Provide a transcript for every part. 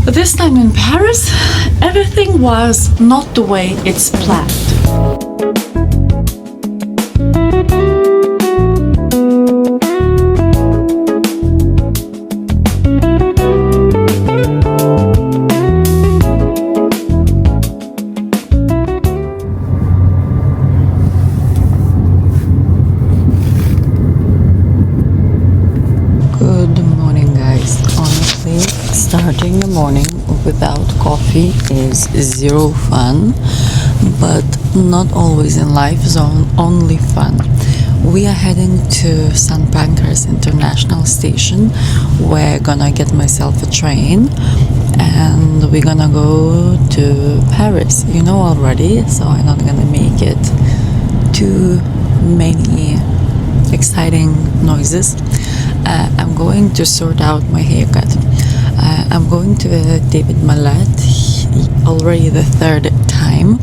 This time in Paris, everything was not the way it's planned. Starting the morning without coffee is zero fun, but not always in life is only fun. We are heading to St. Pancras International Station. We're gonna get myself a train and we're gonna go to Paris. You know already, so I'm not gonna make it too many exciting noises. I'm going to sort out my haircut. I'm going to David Mallett already the third time.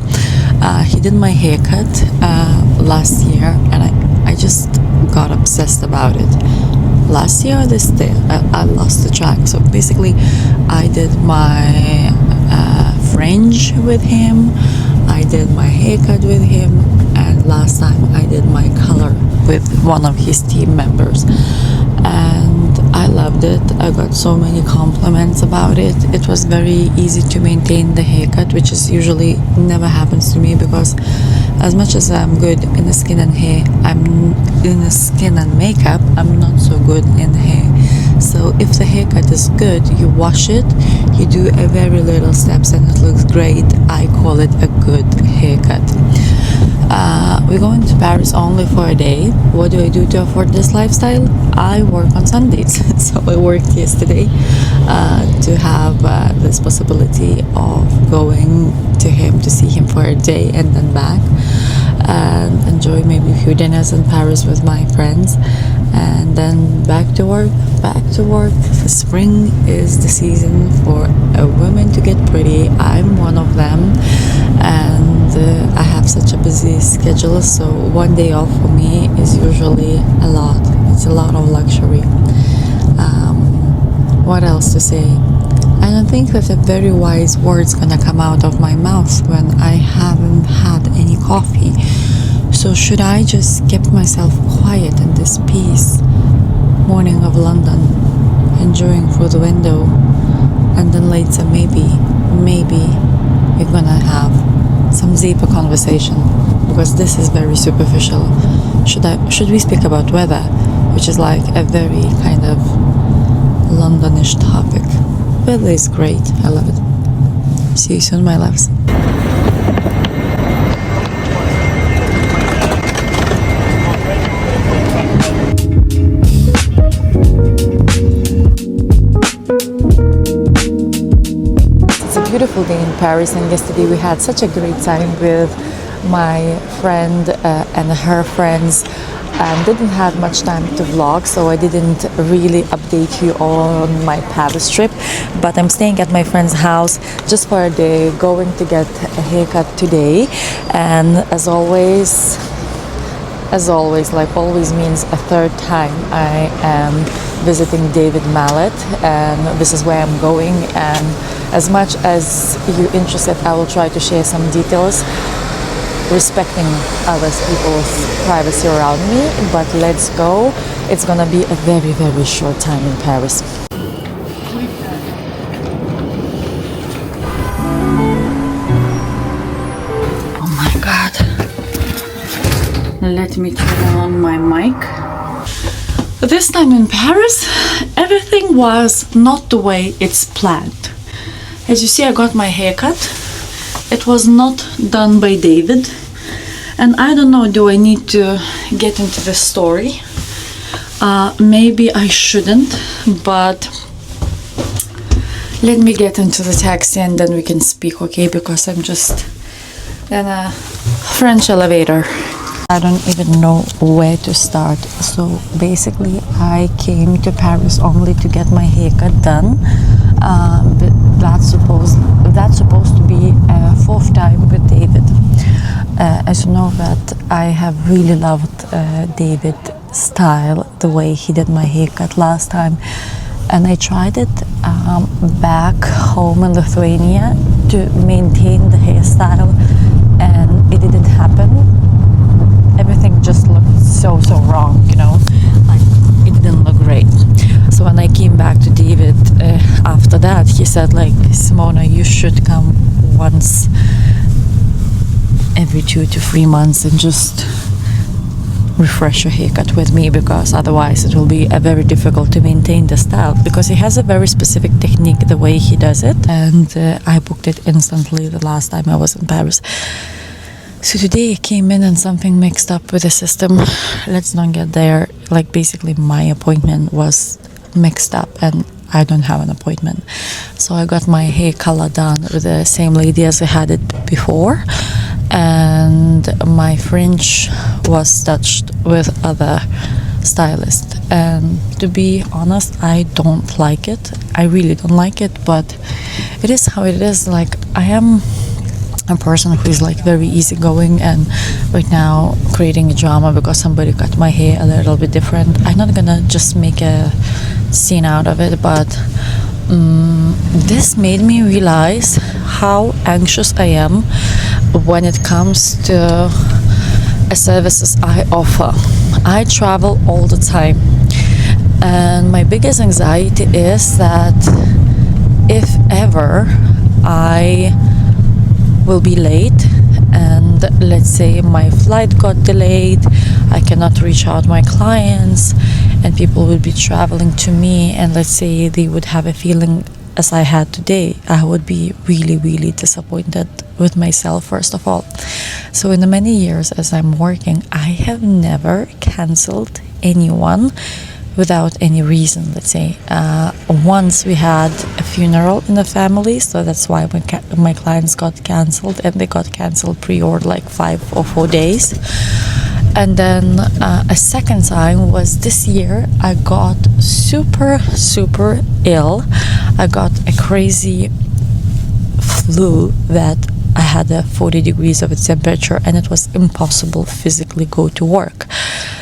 He did my haircut last year and I just got obsessed about it. Last year or this day, I lost the track. So basically I did my fringe with him, I did my haircut with him, and last time I did my color with one of his team members. And I loved it. I got so many compliments about it. It was very easy to maintain the haircut, which is usually never happens to me because as much as I'm good in the skin and hair, I'm in the skin and makeup, I'm not so good in hair. So if the haircut is good, you wash it, you do a very little steps and it looks great. I call it a good haircut. We're going to Paris only for a day. What do I do to afford this lifestyle? I work on Sundays. So I worked yesterday to have this possibility of going to him to see him for a day and then back and enjoy maybe a few dinners in Paris with my friends and then back to work. Spring is the season for a woman to get pretty. I'm one of them, and I have such a busy schedule, so one day off for me is usually a lot. It's a lot of luxury. What else to say? I don't think that a very wise word's gonna come out of my mouth when I haven't had any coffee. So should I just keep myself quiet in this peace? Morning of London, enjoying through the window, and then later maybe we're gonna have some deeper conversation because this is very superficial. Should we speak about weather, which is like a very kind of Londonish topic? Weather is great. I love it. See you soon, my loves. Beautiful day in Paris, and yesterday we had such a great time with my friend and her friends, and didn't have much time to vlog, so I didn't really update you on my Paris trip. But I'm staying at my friend's house just for a day, going to get a haircut today, and as always, like always means a third time, I am visiting David Mallett, and this is where I'm going. And as much as you're interested, I will try to share some details respecting other people's privacy around me. But let's go. It's gonna be a very, very short time in Paris. Oh my God. Let me turn on my mic. This time in Paris, everything was not the way it's planned. As you see, I got my haircut. It was not done by David. And I don't know, do I need to get into the story? Maybe I shouldn't, but let me get into the taxi and then we can speak, okay? Because I'm just in a French elevator. I don't even know where to start. So basically I came to Paris only to get my haircut done. But that's supposed to be a fourth time with David. As you know that I have really loved David's style, the way he did my haircut last time. and I tried it back home in Lithuania to maintain the hairstyle, and it didn't happen. Everything just looked so wrong, you know, like it didn't look great. So when I came back to David after that, he said like, Simona, you should come once every 2 to 3 months and just refresh your haircut with me, because otherwise it will be very difficult to maintain the style, because he has a very specific technique the way he does it, and I booked it instantly the last time I was in Paris. So today I came in and something mixed up with the system. Let's not get there. Like basically my appointment was mixed up and I don't have an appointment. So I got my hair color done with the same lady as I had it before, and my fringe was touched with other stylist. And to be honest, I don't like it. I really don't like it, but it is how it is. Like I am a person who is like very easygoing, and right now creating a drama because somebody cut my hair a little bit different, I'm not gonna just make a scene out of it, but this made me realize how anxious I am when it comes to services I offer. I travel all the time, and my biggest anxiety is that if ever I will be late and let's say my flight got delayed, I cannot reach out my clients, and people will be traveling to me, and let's say they would have a feeling as I had today, I would be really disappointed with myself first of all. So in the many years as I'm working, I have never cancelled anyone without any reason. Let's say once we had a funeral in the family, so that's why my clients got cancelled, and they got cancelled pre-order like 5 or 4 days. And then a second time was this year. I got super ill. I got a crazy flu that I had a 40 degrees of its temperature, and it was impossible physically go to work.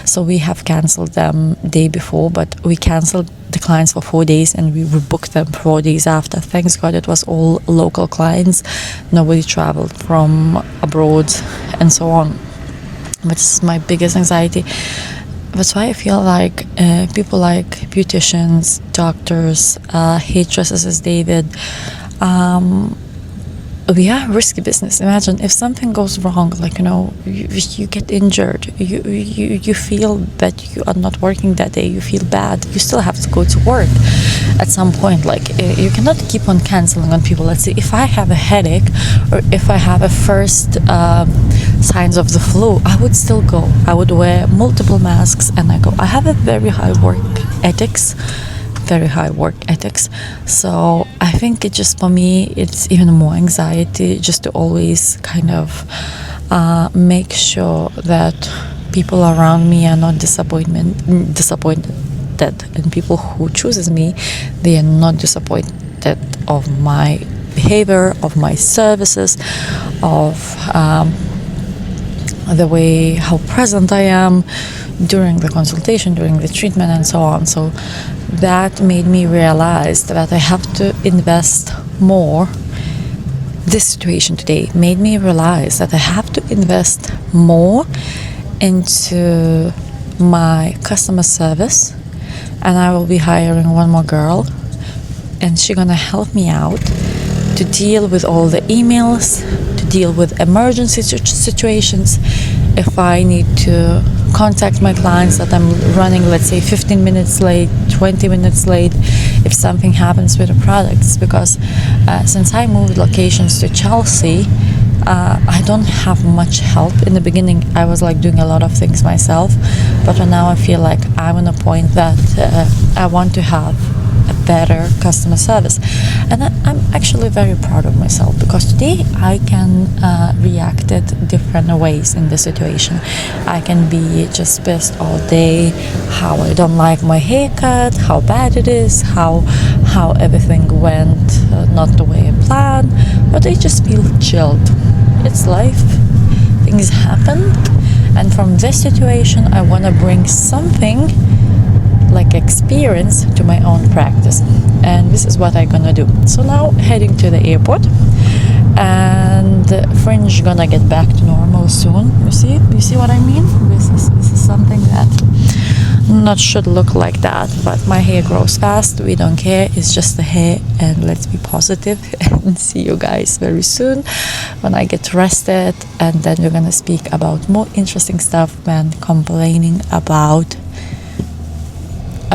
So we have cancelled them day before, but we cancelled the clients for 4 days and we rebooked them 4 days after. Thanks God it was all local clients. Nobody traveled from abroad and so on. But this is my biggest anxiety. That's why I feel like people like beauticians, doctors, hairdressers as David, we are risky business. Imagine if something goes wrong, like, you know, you get injured, you feel that you are not working that day, you feel bad, you still have to go to work at some point. Like, you cannot keep on canceling on people. Let's say if I have a headache or if I have a first signs of the flu, I would still go. I would wear multiple masks and I go. I have a very high work ethics. So I think it just, for me, it's even more anxiety just to always kind of make sure that people around me are not disappointed, and people who chooses me, they are not disappointed of my behavior, of my services, of the way how present I am during the consultation, during the treatment, and so on. So that made me realize that I have to invest more. This situation today made me realize that I have to invest more into my customer service, and I will be hiring one more girl, and she's gonna help me out to deal with all the emails, to deal with emergency situations. If I need to contact my clients that I'm running, let's say 15 minutes late, 20 minutes late, if something happens with the products, because since I moved locations to Chelsea, I don't have much help. In the beginning I was like doing a lot of things myself, but now I feel like I'm on a point that I want to have a better customer service, and I'm actually very proud of myself, because today I can react it different ways in the situation. I can be just pissed all day, how I don't like my haircut, how bad it is, how everything went not the way I planned, but I just feel chilled. It's life, things happen, and from this situation I want to bring something like experience to my own practice, and this is what I'm gonna do. So now heading to the airport, and fringe gonna get back to normal soon. You see what I mean? This is something that not should look like that, but my hair grows fast. We don't care, it's just the hair, and let's be positive and see you guys very soon when I get rested, and then we're gonna speak about more interesting stuff than complaining about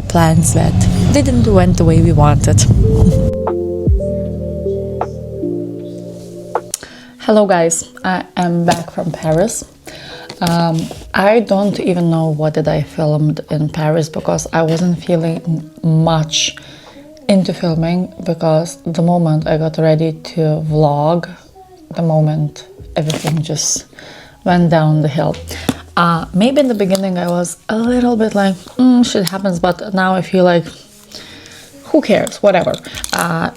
plans that didn't went the way we wanted. Hello guys, I am back from Paris. I don't even know what did I filmed in Paris, because I wasn't feeling much into filming, because the moment I got ready to vlog, the moment everything just went down the hill. Maybe in the beginning I was a little bit like, shit happens, but now I feel like, who cares, whatever.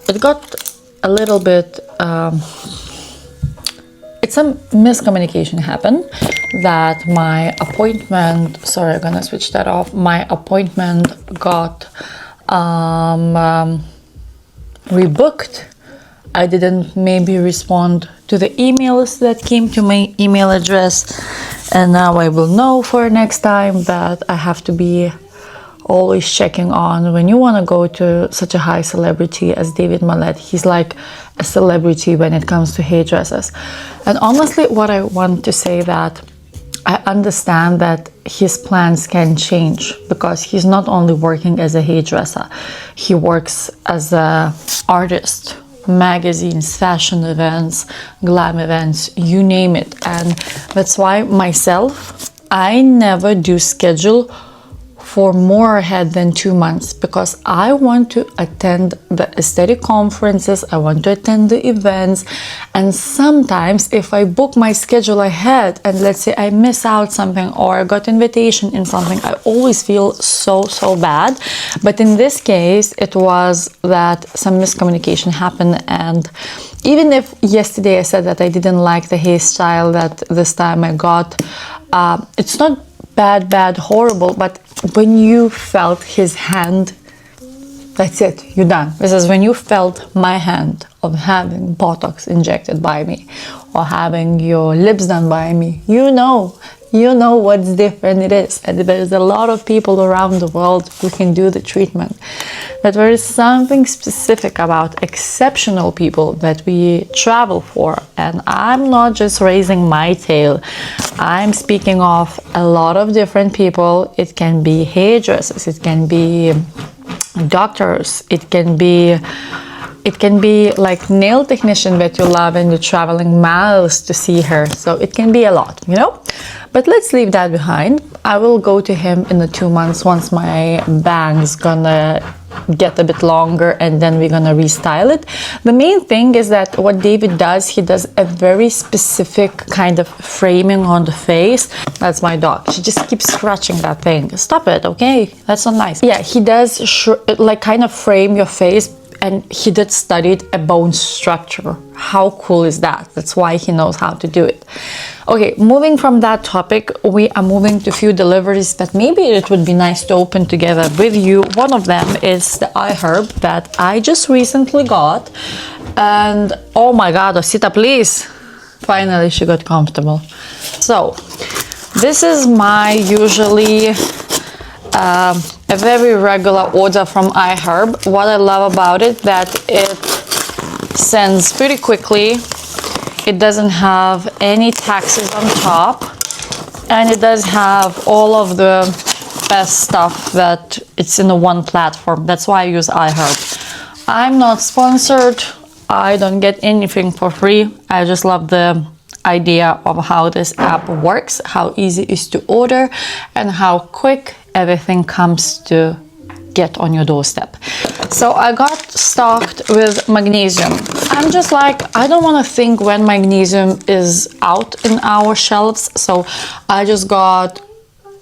It got a little bit, some miscommunication happened, that my appointment, sorry, I'm gonna switch that off, my appointment got rebooked. I didn't maybe respond to the emails that came to my email address, and now I will know for next time that I have to be always checking on when you want to go to such a high celebrity as David Mallett. He's like a celebrity when it comes to hairdressers. And honestly, what I want to say that I understand that his plans can change, because he's not only working as a hairdresser, he works as an artist, magazines, fashion events, glam events, you name it. And that's why myself, I never do schedule for more ahead than 2 months, because I want to attend the aesthetic conferences, I want to attend the events, and sometimes if I book my schedule ahead and let's say I miss out something or I got invitation in something, I always feel so bad. But in this case, it was that some miscommunication happened, and even if yesterday I said that I didn't like the hairstyle that this time I got, it's not bad, horrible, but when you felt his hand, that's it, you're done. This is when you felt my hand of having Botox injected by me or having your lips done by me. You know what's different it is. And there's a lot of people around the world who can do the treatment. But there is something specific about exceptional people that we travel for. And I'm not just raising my tail. I'm speaking of a lot of different people. It can be hairdressers, it can be doctors, it can be like nail technician that you love and you're traveling miles to see her. So it can be a lot, you know? But let's leave that behind. I will go to him in the 2 months once my bangs gonna get a bit longer, and then we're gonna restyle it. The main thing is that what David does, he does a very specific kind of framing on the face. That's my dog. She just keeps scratching that thing. Stop it, okay? That's not nice. Yeah, he does like kind of frame your face, and he did studied a bone structure. How cool is that? That's why he knows how to do it. Okay, moving from that topic, we are moving to a few deliveries that maybe it would be nice to open together with you. One of them is the iHerb that I just recently got. And oh my God, Osita, please. Finally, she got comfortable. So, this is my usually a very regular order from iHerb. What I love about it, that it sends pretty quickly. It doesn't have any taxes on top, and it does have all of the best stuff that it's in the one platform. That's why I use iHerb. I'm not sponsored. I don't get anything for free. I just love the idea of how this app works, how easy it is to order, and how quick everything comes to get on your doorstep. So I got stocked with magnesium. I'm just like, I don't want to think when magnesium is out in our shelves, so I just got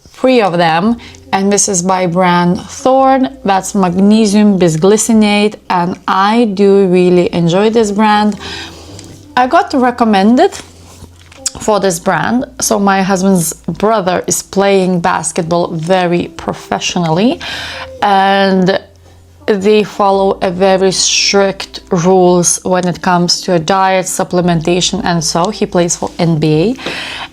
3 of them, and this is by brand Thorn. That's magnesium bisglycinate, and I do really enjoy this brand. I got recommended for this brand. So my husband's brother is playing basketball very professionally, and they follow a very strict rules when it comes to diet, supplementation, and so he plays for NBA,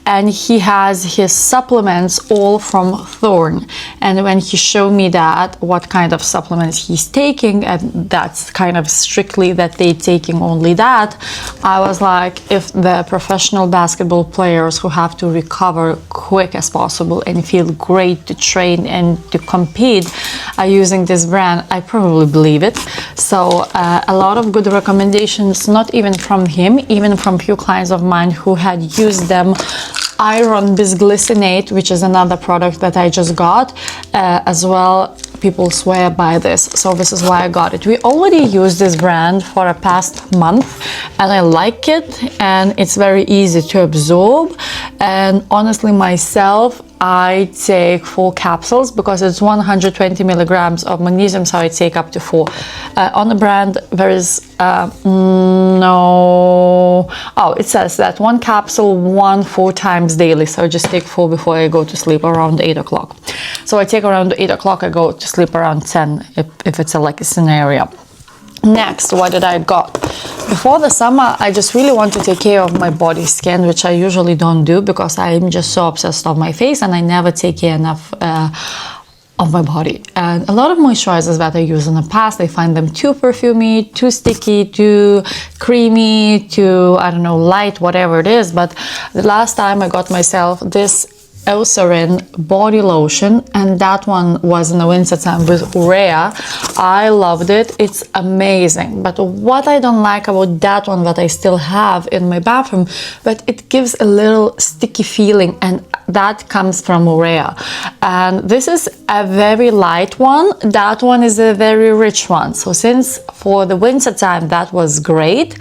and he has his supplements all from Thorne. And when he showed me that what kind of supplements he's taking, and that's kind of strictly that they taking only that, I was like, if the professional basketball players who have to recover quick as possible and feel great to train and to compete are using this brand, I probably believe it. So a lot of good recommendations, not even from him, even from few clients of mine who had used them. Iron bisglycinate, which is another product that I just got as well. People swear by this, so this is why I got it. We already use this brand for a past month, and I like it, and it's very easy to absorb. And honestly, myself, I take 4 capsules because it's 120 milligrams of magnesium, so I take up to 4. On the brand, there is no... Oh, it says that 1 capsule, 4 times daily, so I just take 4 before I go to sleep around 8 o'clock. So I take around 8 o'clock, I go to sleep around 10 if it's like a scenario. Next, what did I got? Before the summer, I just really want to take care of my body skin, which I usually don't do because I'm just so obsessed with my face and I never take care enough of my body. And a lot of moisturizers that I used in the past, I find them too perfumey, too sticky, too creamy, too, I don't know, light, whatever it is. But the last time I got myself this Eucerin body lotion, and that one was in the winter time with urea. I loved it. It's amazing. But what I don't like about that one that I still have in my bathroom, but it gives a little sticky feeling, and that comes from urea. And this is a very light one. That one is a very rich one. So since for the winter time that was great,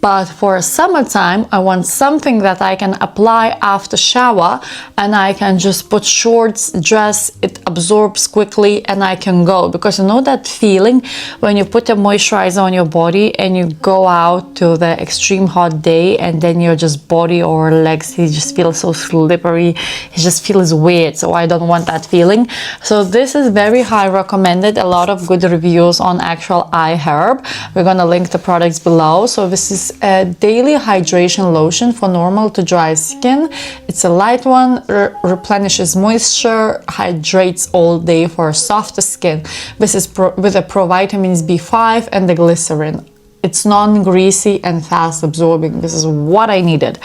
but for summertime I want something that I can apply after shower, and I can just put shorts, dress, it absorbs quickly, and I can go. Because you know that feeling when you put a moisturizer on your body and you go out to the extreme hot day, and then your just body or legs, you just feel so slippery, it just feels weird. So I don't want that feeling. So this is very high recommended, a lot of good reviews on actual iHerb. We're gonna link the products below. So this is a daily hydration lotion for normal to dry skin. It's a light one, replenishes moisture, hydrates all day for softer skin. This is with the provitamins B5 and the glycerin. It's non-greasy and fast absorbing. This is what I needed.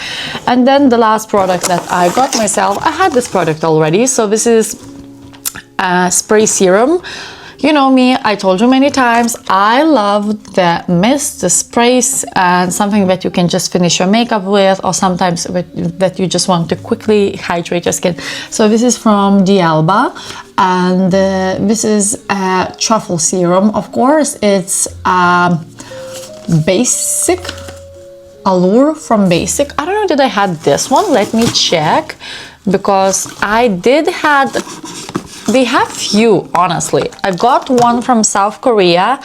And then the last product that I got myself, I had this product already. So this is a spray serum. You know me, I told you many times, I love the mist, the sprays, and something that you can just finish your makeup with, or sometimes that you just want to quickly hydrate your skin. So this is from D'Alba, and this is a truffle serum. Of course, it's Basic, Allure from Basic. I don't know, did I had this one? Let me check, because I did had... They have few, honestly. I got one from South Korea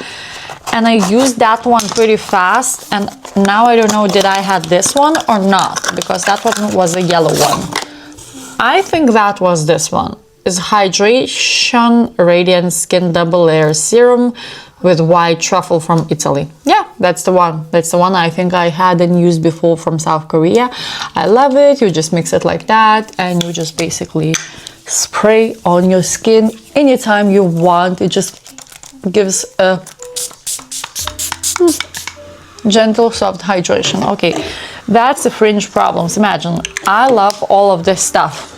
and I used that one pretty fast, and now I don't know did I had this one or not, because that one was a yellow one. I think that was this one. It's Hydration Radiant Skin Double Layer Serum with White Truffle from Italy. Yeah, that's the one. That's the one I think I had and used before from South Korea. I love it. You just mix it like that and you just basically spray on your skin anytime you want. It just gives a gentle, soft hydration. Okay, that's the fringe problems. Imagine, I love all of this stuff,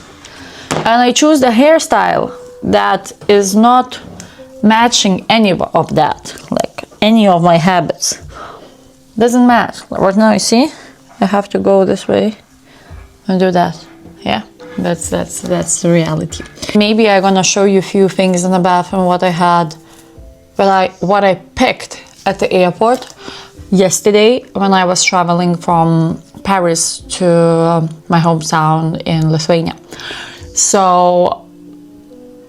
and I choose the hairstyle that is not matching any of that, like any of my habits. Doesn't match. Right now, you see, I have to go this way and do that. Yeah. That's the reality. Maybe I'm gonna show you a few things in the bathroom what I had, what I picked at the airport yesterday when I was traveling from Paris to my hometown in Lithuania. So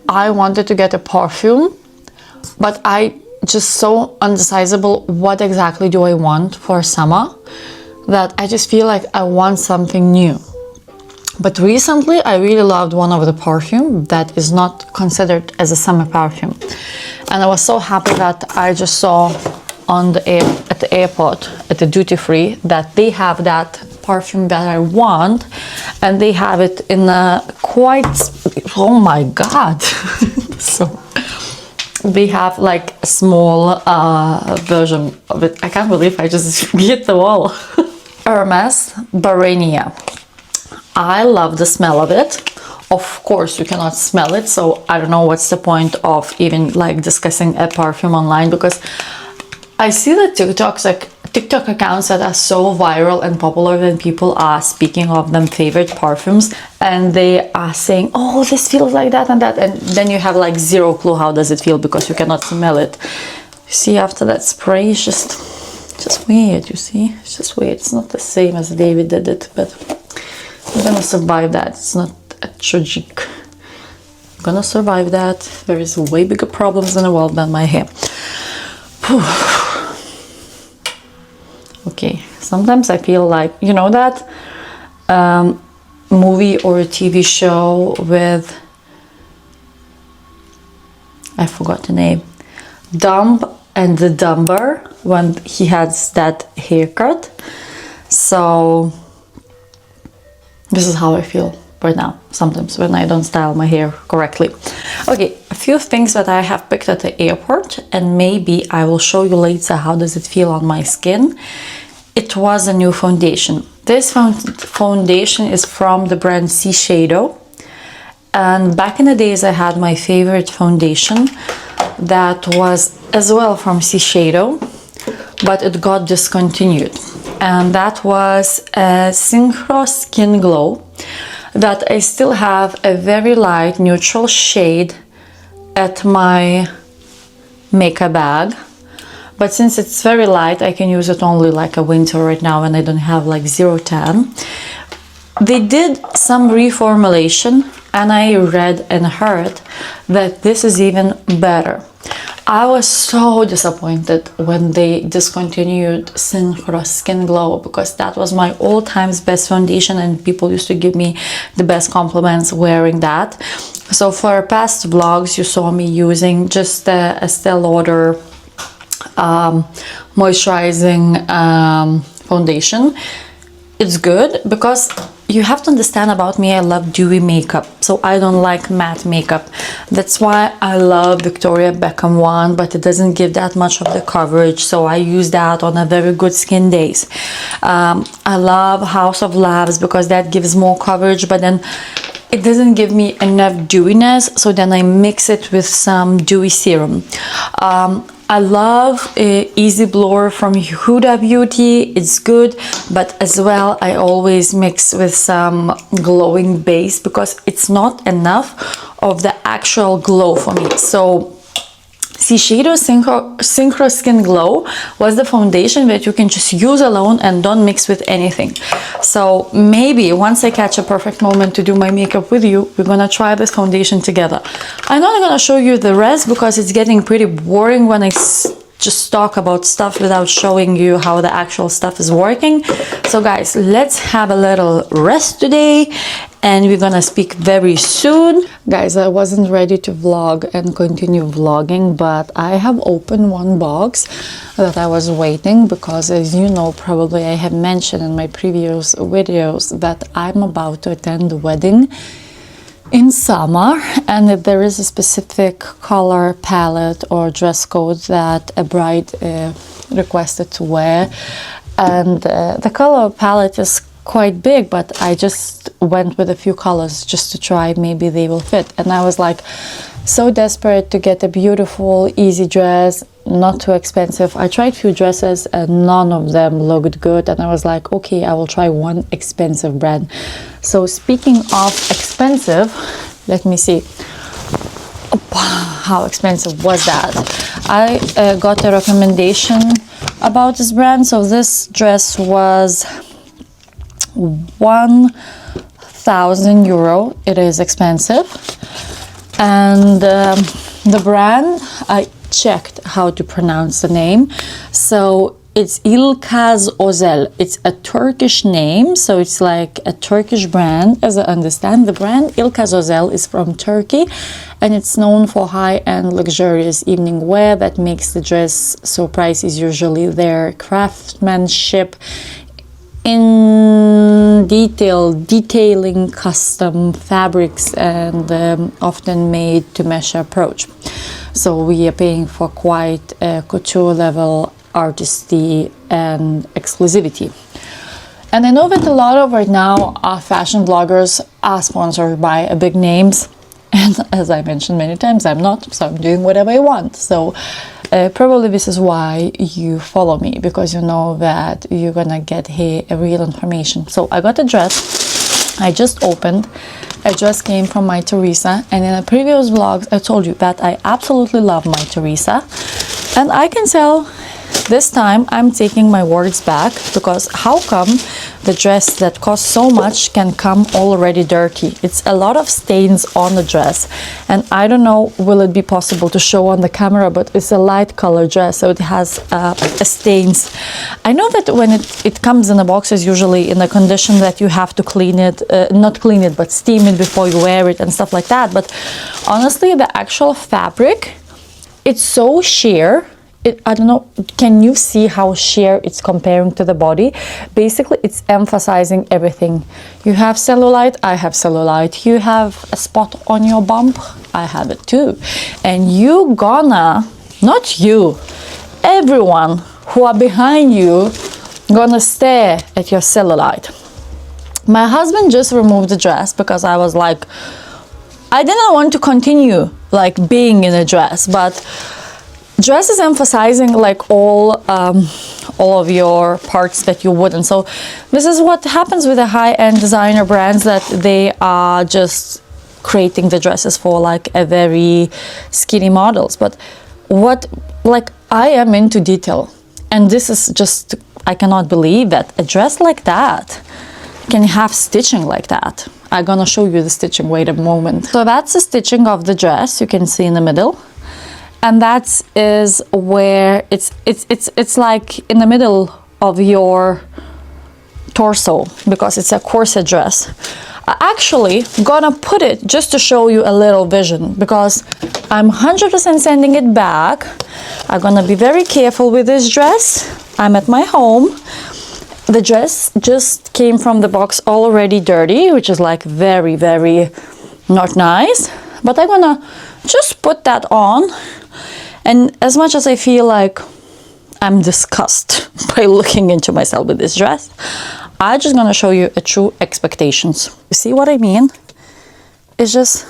I wanted to get a perfume, but I just so undecisible what exactly do I want for summer, that I just feel like I want something new. But recently I really loved one of the perfume that is not considered as a summer perfume. And I was so happy that I just saw on the at the airport, at the duty free, that they have that perfume that I want, and they have it in a quite, oh my god. So they have like a small version of it. I can't believe I just hit the wall. Hermes Barenia. I love the smell of it. Of course you cannot smell it, so I don't know what's the point of even like discussing a perfume online, because I see the TikTok accounts that are so viral and popular when people are speaking of them favorite perfumes, and they are saying, oh, this feels like that and that, and then you have like zero clue how does it feel because you cannot smell it. You see, after that spray, it's just weird, you see? It's just weird. It's not the same as David did it, but I'm gonna survive that. It's not a tragic. I'm gonna survive that. There is way bigger problems in the world than my hair. Okay, sometimes I feel like, you know that movie or a TV show with, I forgot the name, Dumb and the Dumber, when he has that haircut. So this is how I feel right now, sometimes when I don't style my hair correctly. Okay, a few things that I have picked at the airport, and maybe I will show you later how does it feel on my skin. It was a new foundation. This foundation is from the brand Shiseido, and back in the days I had my favorite foundation that was as well from Shiseido, but it got discontinued, and that was a Synchro Skin Glow that I still have a very light neutral shade at my makeup bag, but since it's very light I can use it only like a winter right now and I don't have like zero tan. They did some reformulation and I read and heard that this is even better. I was so disappointed when they discontinued Synchro Skin Glow, because that was my all-time best foundation and people used to give me the best compliments wearing that. So for past vlogs you saw me using just the Estee Lauder moisturizing foundation. It's good because you have to understand about me, I love dewy makeup, so I don't like matte makeup. That's why I love Victoria Beckham one, but it doesn't give that much of the coverage, so I use that on a very good skin days. I love House of Labs because that gives more coverage, but then it doesn't give me enough dewiness, so then I mix it with some dewy serum. I love Easy Blower from Huda Beauty. It's good, but as well I always mix with some glowing base because it's not enough of the actual glow for me. So Shiseido Synchro Skin Glow was the foundation that you can just use alone and don't mix with anything. So maybe once I catch a perfect moment to do my makeup with you, we're gonna try this foundation together. I'm not gonna show you the rest because it's getting pretty boring when I just talk about stuff without showing you how the actual stuff is working. So guys, let's have a little rest today and we're gonna speak very soon. Guys, I wasn't ready to vlog and continue vlogging, but I have opened one box that I was waiting because, as you know, probably I have mentioned in my previous videos that I'm about to attend the wedding in summer, and if there is a specific color palette or dress code that a bride requested to wear, and the color palette is quite big, but I just went with a few colors just to try, maybe they will fit. And I was like so desperate to get a beautiful easy dress, not too expensive. I tried few dresses and none of them looked good, and I was like, okay, I will try one expensive brand. So speaking of expensive, let me see how expensive was that. I got a recommendation about this brand. So this dress was 1,000 euro. It is expensive, and the brand, I checked how to pronounce the name. So It's İlkaz Özel. It's a Turkish name, so it's like a Turkish brand, as I understand. The brand İlkaz Özel is from Turkey, and it's known for high-end luxurious evening wear that makes the dress so pricey. Is usually their craftsmanship in detailing custom fabrics and often made to measure approach. So we are paying for quite a couture level artistry and exclusivity. And I know that a lot of right now our fashion bloggers are sponsored by big names, and as I mentioned many times, I'm not, so I'm doing whatever I want. So probably this is why you follow me, because you know that you're gonna get here a real information. So I got a dress I just opened. A dress came from MyTheresa, and in a previous vlogs I told you that I absolutely love MyTheresa, and I can tell this time I'm taking my words back, because how come the dress that costs so much can come already dirty? It's a lot of stains on the dress, and I don't know will it be possible to show on the camera, but it's a light color dress, so it has stains. I know that when it comes in the boxes, usually in the condition that you have to clean it, not clean it, but steam it before you wear it and stuff like that. But honestly, the actual fabric, it's so sheer. I don't know, can you see how sheer it's comparing to the body? Basically, it's emphasizing everything. You have cellulite, I have cellulite. You have a spot on your bump, I have it too. And you gonna, not you, everyone who are behind you gonna stare at your cellulite. My husband just removed the dress because I was like, I didn't want to continue like being in a dress, but dress is emphasizing like all of your parts that you wouldn't. So this is what happens with the high-end designer brands, that they are just creating the dresses for like a very skinny models. But what, like, I am into detail, and this is just, I cannot believe that a dress like that can have stitching like that. I'm gonna show you the stitching, wait a moment. So that's the stitching of the dress, you can see in the middle. And that is where it's like in the middle of your torso, because it's a corset dress. I actually gonna put it just to show you a little vision, because I'm 100% sending it back. I'm gonna be very careful with this dress. I'm at my home. The dress just came from the box already dirty, which is like very, very not nice. But I'm gonna just put that on. And as much as I feel like I'm disgusted by looking into myself with this dress, I'm just gonna show you a true expectations. You see what I mean? It's just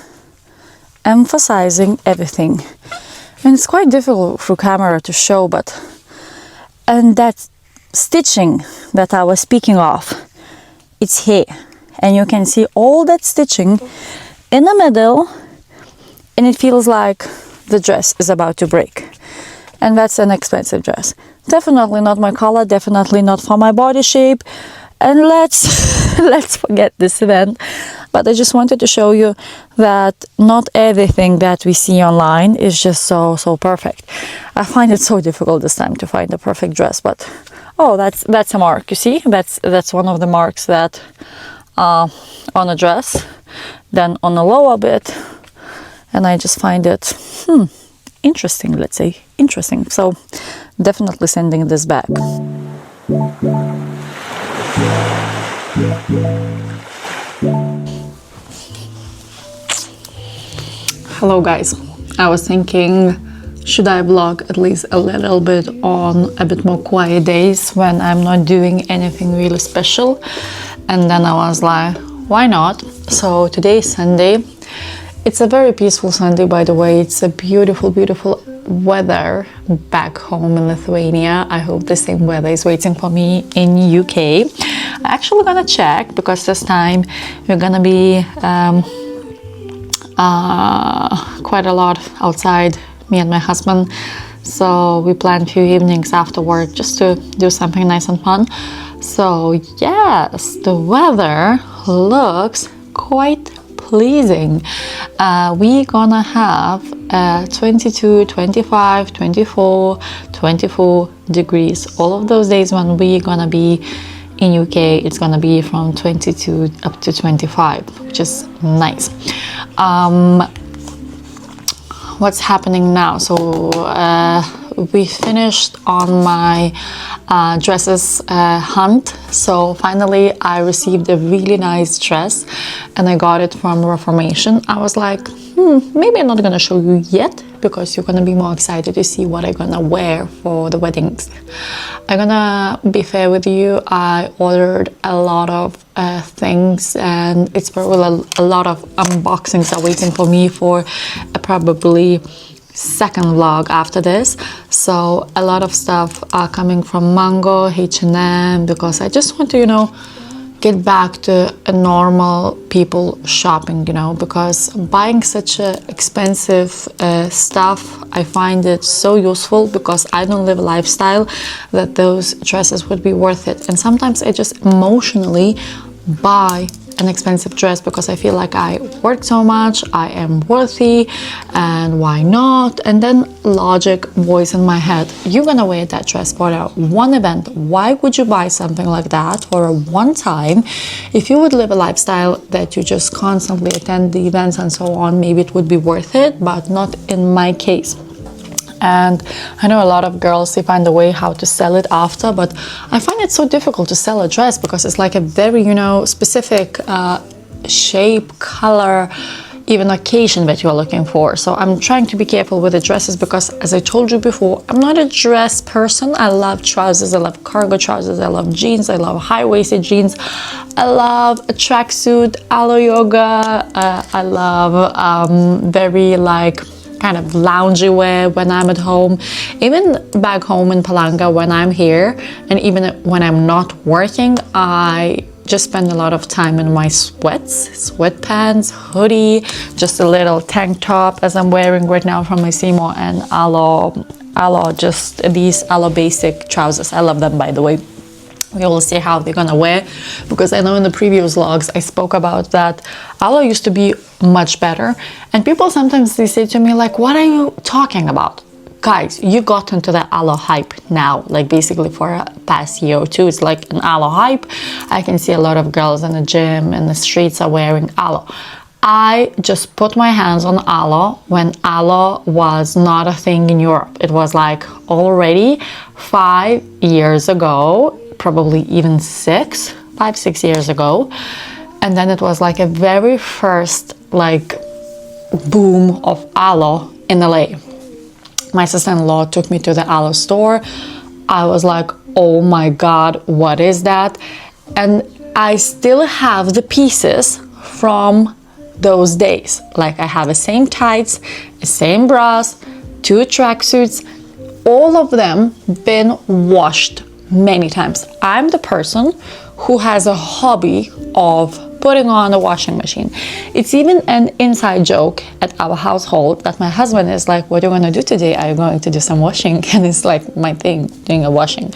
emphasizing everything. And it's quite difficult through camera to show, but, and that stitching that I was speaking of, it's here. And you can see all that stitching in the middle, and it feels like the dress is about to break. And that's an expensive dress. Definitely not my color, definitely not for my body shape. And let's forget this event. But I just wanted to show you that not everything that we see online is just so perfect. I find it so difficult this time to find the perfect dress, but oh, that's a mark, you see? That's one of the marks that on a dress. Then on the lower bit, and I just find it interesting, let's say, interesting. So definitely sending this back. Hello guys, I was thinking, should I vlog at least a little bit on a bit more quiet days when I'm not doing anything really special? And then I was like, why not? So today is Sunday. It's a very peaceful Sunday, by the way. It's a beautiful, beautiful weather back home in Lithuania. I hope the same weather is waiting for me in UK. I'm actually gonna check, because this time we're gonna be quite a lot outside, me and my husband. So we planned a few evenings after work just to do something nice and fun. So yes, the weather looks quite pleasing. We gonna have 22, 25, 24, 24 degrees. All of those days when we gonna be in UK, it's gonna be from 22 up to 25, which is nice. What's happening now? So we finished on my dresses hunt. So finally I received a really nice dress and I got it from Reformation. I was like, maybe I'm not gonna show you yet because you're gonna be more excited to see what I'm gonna wear for the weddings. I'm gonna be fair with you, I ordered a lot of things and it's probably a lot of unboxings are waiting for me for probably second vlog after this. So a lot of stuff are coming from Mango, H&M, because I just want to, you know, get back to a normal people shopping, you know, because buying such expensive stuff, I find it so useful because I don't live a lifestyle that those dresses would be worth it. And sometimes I just emotionally buy an expensive dress because I feel like I work so much, I am worthy, and why not? And then logic voice in my head, you're gonna wear that dress for a one event. Why would you buy something like that for a one time? If you would live a lifestyle that you just constantly attend the events and so on, maybe it would be worth it, but not in my case. And I know a lot of girls, they find a way how to sell it after, but I find it so difficult to sell a dress because it's like a very, you know, specific shape, color, even occasion that you're looking for. So I'm trying to be careful with the dresses because, as I told you before, I'm not a dress person. I love trousers, I love cargo trousers, I love jeans, I love high-waisted jeans, I love a tracksuit, aloe yoga, I love very like kind of loungy wear when I'm at home, even back home in Palanga when I'm here, and even when I'm not working, I just spend a lot of time in my sweatpants, hoodie, just a little tank top as I'm wearing right now from my Seymour, and aloe, just these aloe basic trousers. I love them, by the way. We will see how they're gonna wear, because I know in the previous vlogs I spoke about that aloe used to be much better, and people sometimes they say to me like, what are you talking about? Guys, you got into the aloe hype now, like basically for a past year or two, it's like an aloe hype. I can see a lot of girls in the gym and the streets are wearing aloe. I just put my hands on aloe when aloe was not a thing in Europe. It was like already 5 years ago, probably even 5-6 years ago. And then it was like a very first like boom of aloe in LA. My sister-in-law took me to the aloe store. I was like, oh my God, what is that? And I still have the pieces from those days. Like I have the same tights, the same bras, 2 tracksuits, all of them been washed many times. I'm the person who has a hobby of putting on a washing machine. It's even an inside joke at our household that my husband is like, what are you going to do today? Are you going to do some washing? And it's like my thing, doing a washing.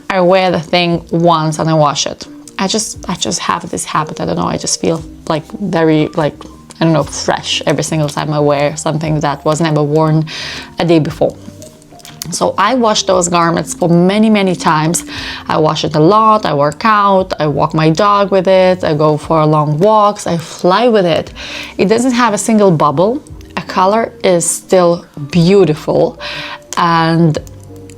I wear the thing once and I wash it. I just have this habit. I don't know, I just feel like very like, I don't know, fresh every single time I wear something that was never worn a day before. So I wash those garments for many, many times. I wash it a lot, I work out, I walk my dog with it, I go for long walks, I fly with it. It doesn't have a single bubble. A color is still beautiful and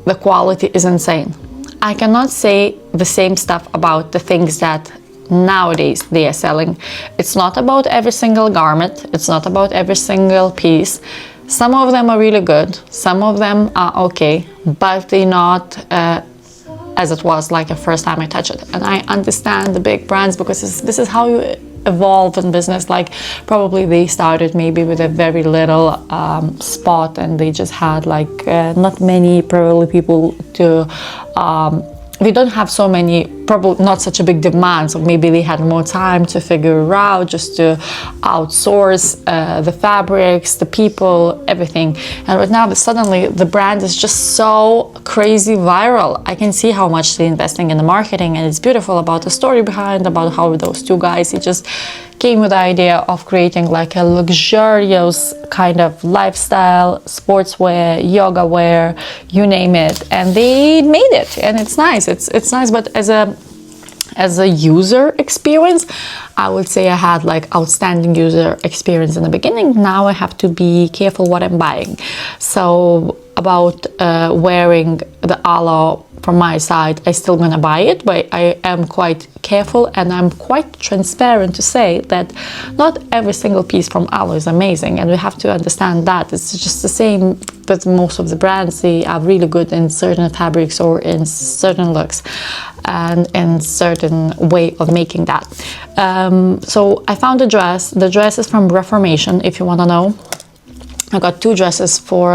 the quality is insane. I cannot say the same stuff about the things that nowadays they are selling. It's not about every single garment, it's not about every single piece. Some of them are really good, some of them are okay, but they're not as it was like the first time I touched it. And I understand the big brands because this is how you evolve in business. Like probably they started maybe with a very little spot and they just had like not many probably people to they don't have so many probably not such a big demand, so maybe they had more time to figure it out, just to outsource the fabrics, the people, everything. And right now, suddenly the brand is just so crazy viral. I can see how much they're investing in the marketing, and it's beautiful about the story behind, about how those two guys, it just came with the idea of creating like a luxurious kind of lifestyle, sportswear, yoga wear, you name it, and they made it, and it's nice. It's nice, but as a user experience, I would say I had like outstanding user experience in the beginning. Now I have to be careful what I'm buying. So about wearing the aloe, from my side, I still gonna buy it, but I am quite careful, and I'm quite transparent to say that not every single piece from aloe is amazing, and we have to understand that. It's just the same with most of the brands. They are really good in certain fabrics or in certain looks and in certain way of making that. So I found a dress. The dress is from Reformation, if you want to know. I got 2 dresses for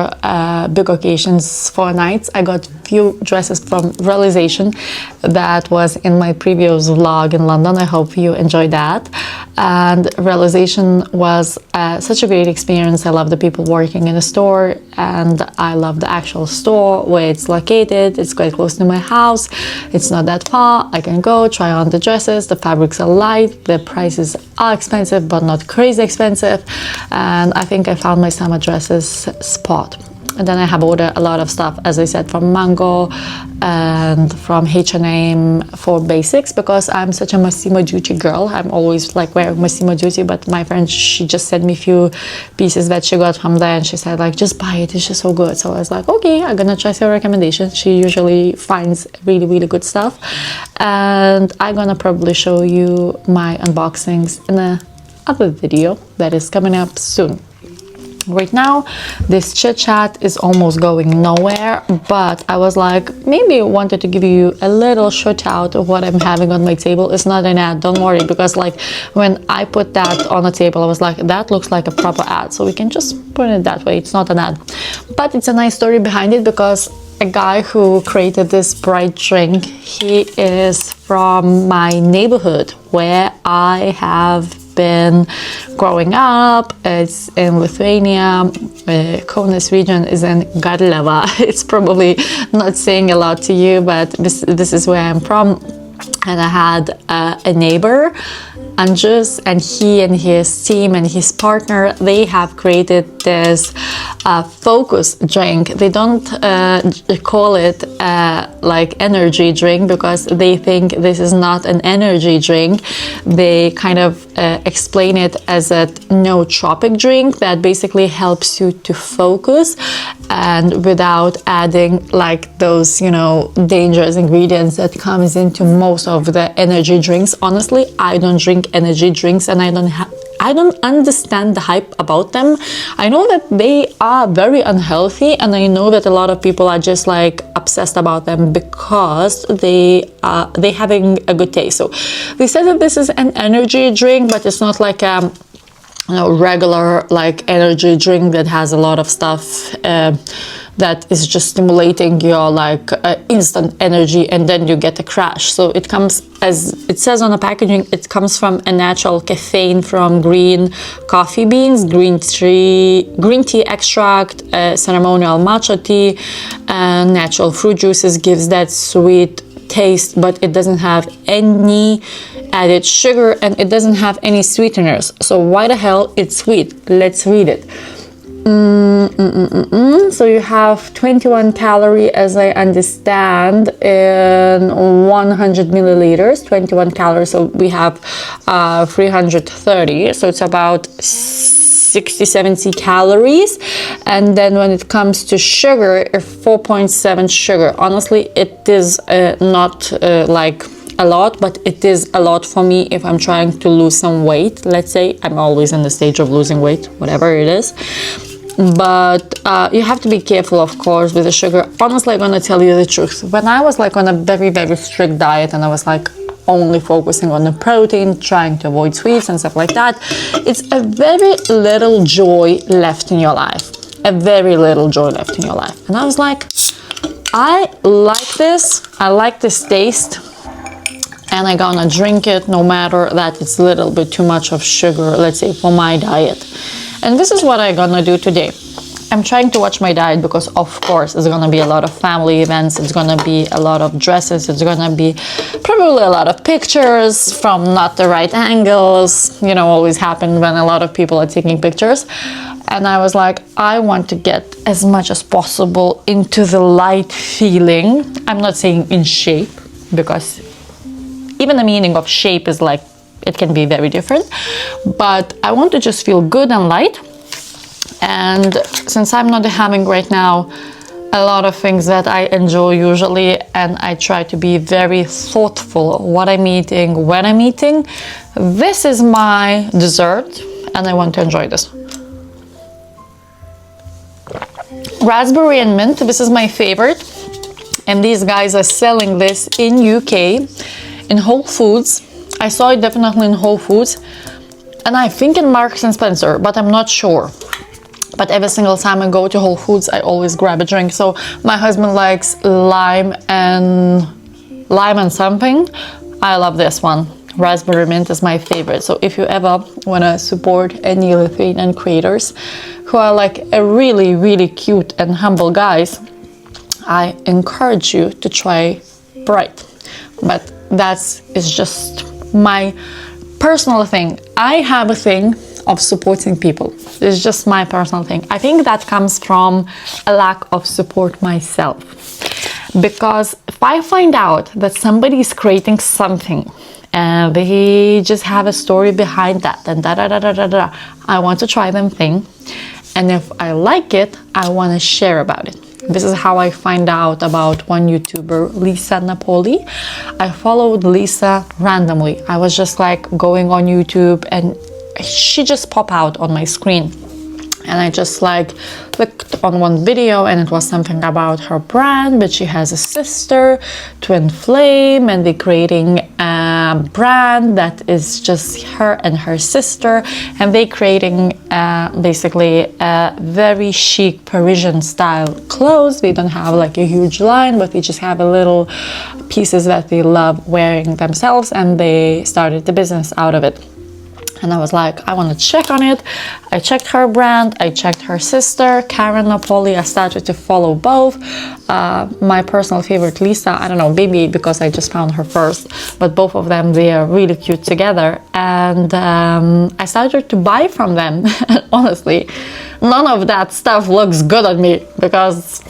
big occasions, for nights. I got few dresses from Realization. That was in my previous vlog in London. I hope you enjoyed that. And Realization was such a great experience. I love the people working in the store, and I love the actual store where it's located. It's quite close to my house. It's not that far. I can go try on the dresses. The fabrics are light. The prices are expensive, but not crazy expensive. And I think I found my summer dresses spot. And then I have ordered a lot of stuff, as I said, from Mango and from H&M for basics, because I'm such a Massimo Dutti girl. I'm always like wearing Massimo Dutti, but my friend, she just sent me a few pieces that she got from there, and she said like, just buy it, it's just so good. So I was like, okay, I'm gonna try your recommendation. She usually finds really, really good stuff. And I'm gonna probably show you my unboxings in a other video that is coming up soon. Right now, this chit chat is almost going nowhere, but I was like, maybe I wanted to give you a little shout out of what I'm having on my table. It's not an ad, don't worry, because like when I put that on the table, I was like, that looks like a proper ad, so we can just put it that way. It's not an ad, but it's a nice story behind it, because a guy who created this Brite drink, he is from my neighborhood where I have been growing up. It's in Lithuania. Kaunas region is in Garliava. It's probably not saying a lot to you, but this is where I'm from. And I had a neighbor, Andres, and he and his team and his partner, they have created this focus drink. They don't call it like energy drink, because they think this is not an energy drink. They kind of explain it as a nootropic drink that basically helps you to focus, and without adding like those, you know, dangerous ingredients that comes into most of the energy drinks. Honestly, I don't drink energy drinks, and I don't understand the hype about them. I know that they are very unhealthy, and I know that a lot of people are just like obsessed about them because they having a good taste. So they said that this is an energy drink, but it's not like a regular like energy drink that has a lot of stuff that is just stimulating your like instant energy, and then you get a crash. So it comes, as it says on the packaging, it comes from a natural caffeine from green coffee beans, green tea extract, ceremonial matcha tea, and natural fruit juices, gives that sweet taste, but it doesn't have any added sugar, and it doesn't have any sweeteners. So why the hell it's sweet? Let's read it. So you have 21 calories, as I understand, in 100 milliliters, 21 calories. So we have 330. So it's about 60-70 calories. And then when it comes to sugar, 4.7 sugar. Honestly, it is not like a lot, but it is a lot for me if I'm trying to lose some weight. Let's say I'm always in the stage of losing weight, whatever it is. But you have to be careful, of course, with the sugar. Honestly, I'm gonna tell you the truth. When I was like on a very, very strict diet, and I was like only focusing on the protein, trying to avoid sweets and stuff like that, it's a very little joy left in your life. A very little joy left in your life. And I was like, I like this. I like this taste. and I'm gonna drink it no matter that it's a little bit too much of sugar, let's say, for my diet. And this is what I'm gonna do today. I'm trying to watch my diet because, of course, it's gonna be a lot of family events, it's gonna be a lot of dresses, it's gonna be probably a lot of pictures from not the right angles, you know, always happen when a lot of people are taking pictures. And I was like, I want to get as much as possible into the light feeling. I'm not saying in shape, because even the meaning of shape is like, it can be very different. But I want to just feel good and light. And since I'm not having right now a lot of things that I enjoy usually, and I try to be very thoughtful what I'm eating, when I'm eating, this is my dessert, and I want to enjoy this. Raspberry and mint, this is my favorite, and these guys are selling this in UK in Whole Foods. I saw it definitely in Whole Foods, and I think in Marks and Spencer, but I'm not sure. But every single time I go to Whole Foods, I always grab a drink. So my husband likes lime and something. I love this one. Raspberry mint is my favorite. So if you ever want to support any Lithuanian creators who are like a really, really cute and humble guys, I encourage you to try Brite. But is just my personal thing. I have a thing of supporting people. It's just my personal thing. I think that comes from a lack of support myself. Because if I find out that somebody is creating something and they just have a story behind that and I want to try them thing. And if I like it, I want to share about it. This is how I find out about one YouTuber, Lisa Napoly. I followed Lisa randomly. I was just like going on YouTube and she just popped out on my screen. And I just like clicked on one video and it was something about her brand, but she has a sister, Twin Flame, and they're creating a brand that is just her and her sister, and they're creating basically a very chic Parisian style clothes. They don't have like a huge line, but they just have a little pieces that they love wearing themselves, and they started the business out of it. And I was like, I want to check on it. I checked her brand, I checked her sister, Karen Napoly. I started to follow both. My personal favorite, Lisa, I don't know, maybe because I just found her first, but both of them, they are really cute together. And I started to buy from them. Honestly, none of that stuff looks good on me, because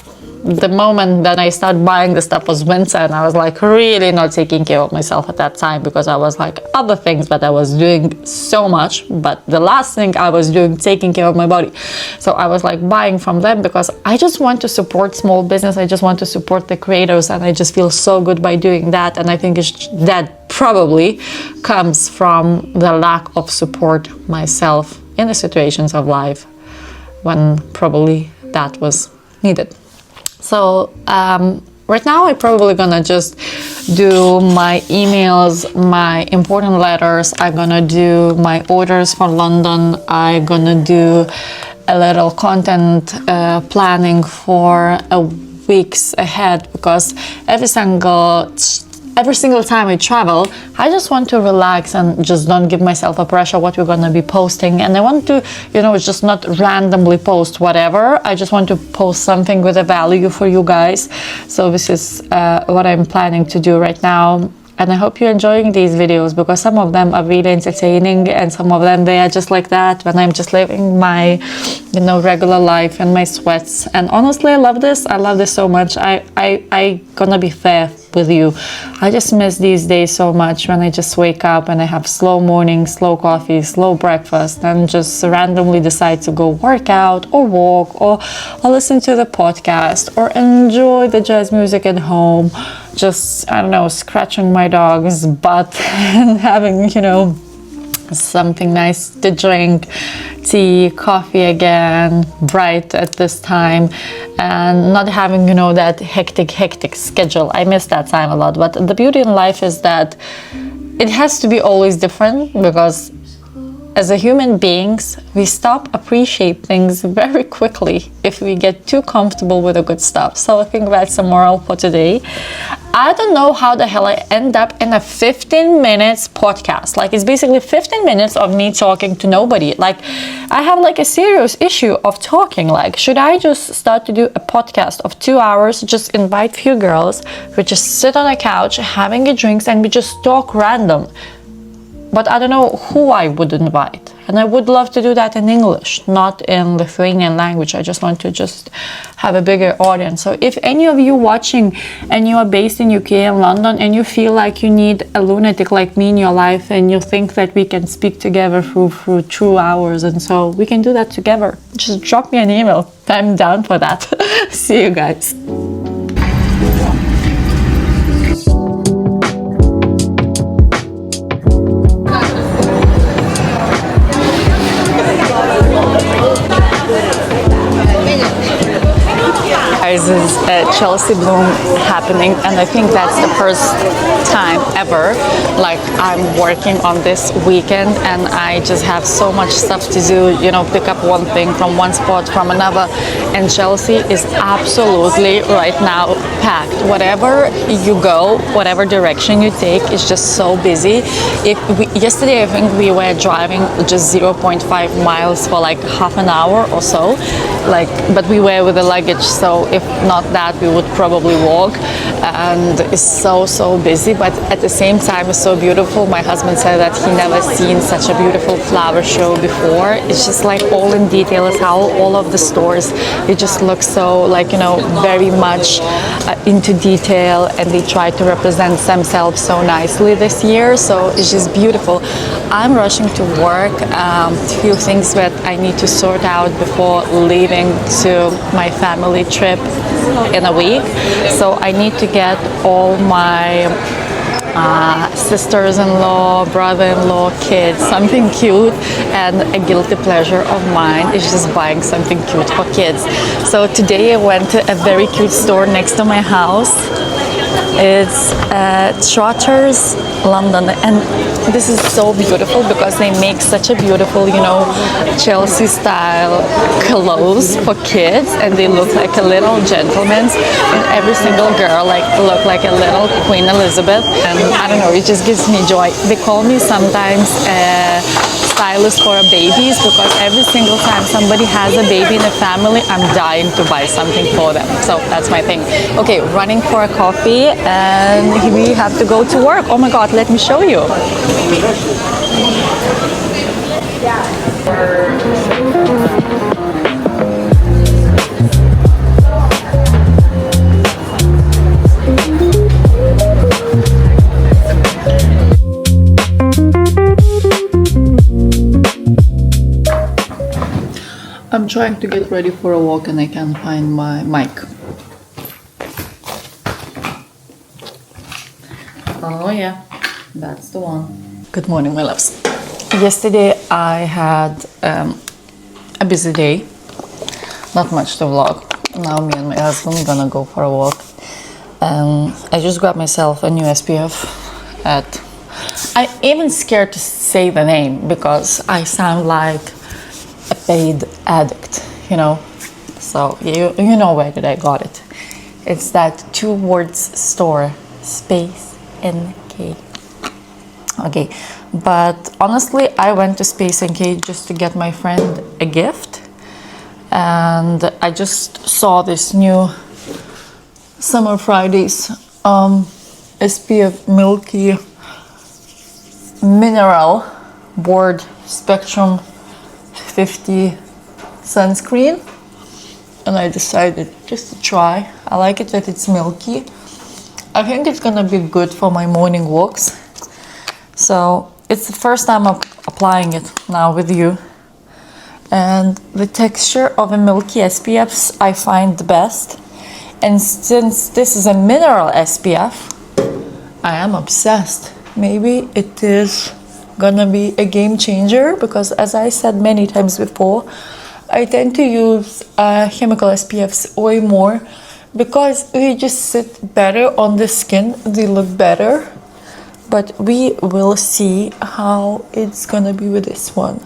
the moment that I started buying the stuff was winter, and I was like really not taking care of myself at that time, because I was like other things that I was doing so much, but the last thing I was doing, taking care of my body. So I was like buying from them because I just want to support small business. I just want to support the creators, and I just feel so good by doing that. And I think that probably comes from the lack of support myself in the situations of life when probably that was needed. So right now I'm probably gonna just do my emails, my important letters. I'm gonna do my orders for London. I'm gonna do a little content planning for weeks ahead, because every single time I travel, I just want to relax and just don't give myself a pressure what we're gonna be posting. And I want to, just not randomly post whatever. I just want to post something with a value for you guys. So this is what I'm planning to do right now. And I hope you're enjoying these videos, because some of them are really entertaining, and some of them, they are just like that when I'm just living my, regular life and my sweats. And honestly, I love this. I love this so much. I gonna be fair with you. I just miss these days so much, when I just wake up and I have slow morning, slow coffee, slow breakfast, and just randomly decide to go work out or walk or listen to the podcast or enjoy the jazz music at home. Just, I don't know, scratching my dog's butt and having, something nice to drink, tea, coffee again, Brite at this time, and not having, that hectic schedule. I miss that time a lot. But the beauty in life is that it has to be always different, because as a human beings, we stop appreciate things very quickly if we get too comfortable with the good stuff. So I think that's the moral for today. I don't know how the hell I end up in a 15 minutes podcast. Like, it's basically 15 minutes of me talking to nobody. Like, I have like a serious issue of talking. Like, should I just start to do a podcast of 2 hours, just invite few girls, we just sit on a couch having a drinks and we just talk random? But I don't know who I would invite. And I would love to do that in English, not in Lithuanian language. I just want to just have a bigger audience. So if any of you watching and you are based in UK and London and you feel like you need a lunatic like me in your life and you think that we can speak together through 2 hours and so we can do that together, just drop me an email. I'm down for that. See you guys. Is Chelsea Bloom happening, and I think that's the first time ever like I'm working on this weekend and I just have so much stuff to do, you know, pick up one thing from one spot from another, and Chelsea is absolutely right now packed. Whatever you go, whatever direction you take, it's just so busy. Yesterday I think we were driving just 0.5 miles for like half an hour or so, like, but we were with the luggage, so if not that we would probably walk, and it's so busy, but at the same time it's so beautiful. My husband said that he never seen such a beautiful flower show before. It's just like all in detail, is how all of the stores, it just looks so like, you know, very much into detail, and they try to represent themselves so nicely this year, so it's just beautiful. I'm rushing to work, few things that I need to sort out before leaving to my family trip in a week. So I need to get all my sisters-in-law, brother-in-law, kids something cute, and a guilty pleasure of mine is just buying something cute for kids. So today I went to a very cute store next to my house. It's Trotters, London, and this is so beautiful because they make such a beautiful, you know, Chelsea style clothes for kids, and they look like a little gentleman, and every single girl like look like a little Queen Elizabeth, and I don't know, it just gives me joy. They call me sometimes stylist for babies because every single time somebody has a baby in a family, I'm dying to buy something for them. So that's my thing. Okay, running for a coffee, and we have to go to work. Oh my God, let me show you. I'm trying to get ready for a walk and I can't find my mic. Oh yeah, that's the one. Good morning, my loves. Yesterday I had a busy day, not much to vlog. Now me and my husband are gonna go for a walk. I just grabbed myself a new SPF I'm even scared to say the name because I sound like a paid addict, you know. So you know where did I got it. It's that 2 words store, Space NK. Okay, but honestly I went to Space NK just to get my friend a gift, and I just saw this new Summer Fridays SPF Milky Mineral Broad Spectrum 50 sunscreen, and I decided just to try. I like it that it's milky. I think it's gonna be good for my morning walks. So it's the first time I'm applying it now with you, and the texture of a milky SPFs I find the best, and since this is a mineral SPF, I am obsessed. Maybe it is gonna be a game changer because, as I said many times before, I tend to use chemical SPFs way more because they just sit better on the skin, they look better, but we will see how it's gonna be with this one.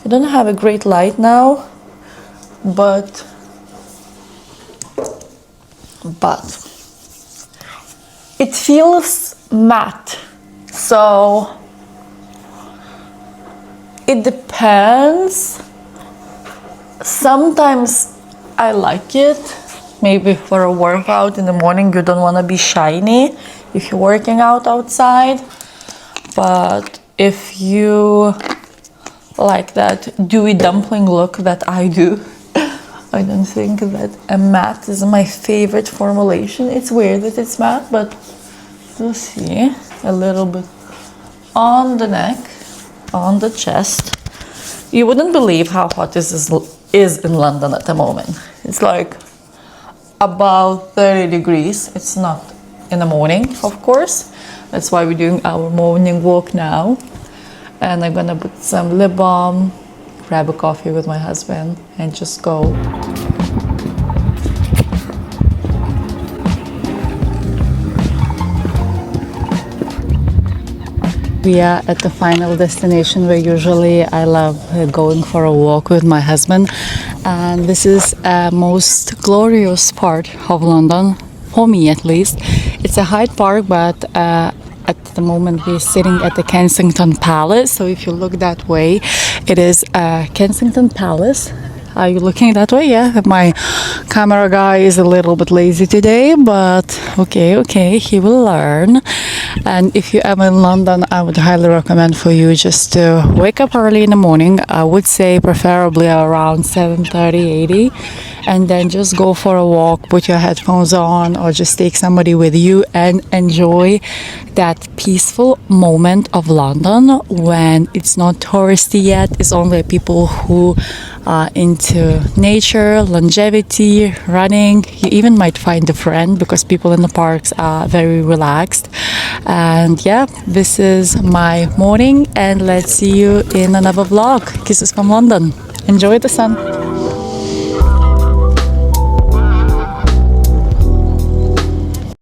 I don't have a great light now, but it feels matte, so it depends. Sometimes I like it. Maybe for a workout in the morning, you don't want to be shiny if you're working out outside. But if you like that dewy dumpling look that I do, I don't think that a matte is my favorite formulation. It's weird that it's matte, but you'll see a little bit on the neck, on the chest. You wouldn't believe how hot this is in London at the moment. It's like about 30 degrees. It's not in the morning, of course. That's why we're doing our morning walk now. And I'm gonna put some lip balm, grab a coffee with my husband, and just go. We are at the final destination where usually I love going for a walk with my husband, and this is a most glorious part of London, for me at least. It's a Hyde Park, but at the moment we're sitting at the Kensington Palace. So if you look that way, it is Kensington Palace. Are you looking that way? Yeah, my camera guy is a little bit lazy today, but okay, he will learn. And if you're ever in London, I would highly recommend for you just to wake up early in the morning. I would say preferably around 7:30, 8, and then just go for a walk, put your headphones on, or just take somebody with you and enjoy that peaceful moment of London when it's not touristy yet. It's only people who are into nature, longevity, running. You even might find a friend because people in the parks are very relaxed. And yeah, this is my morning, and let's see you in another vlog. Kisses from London. Enjoy the sun.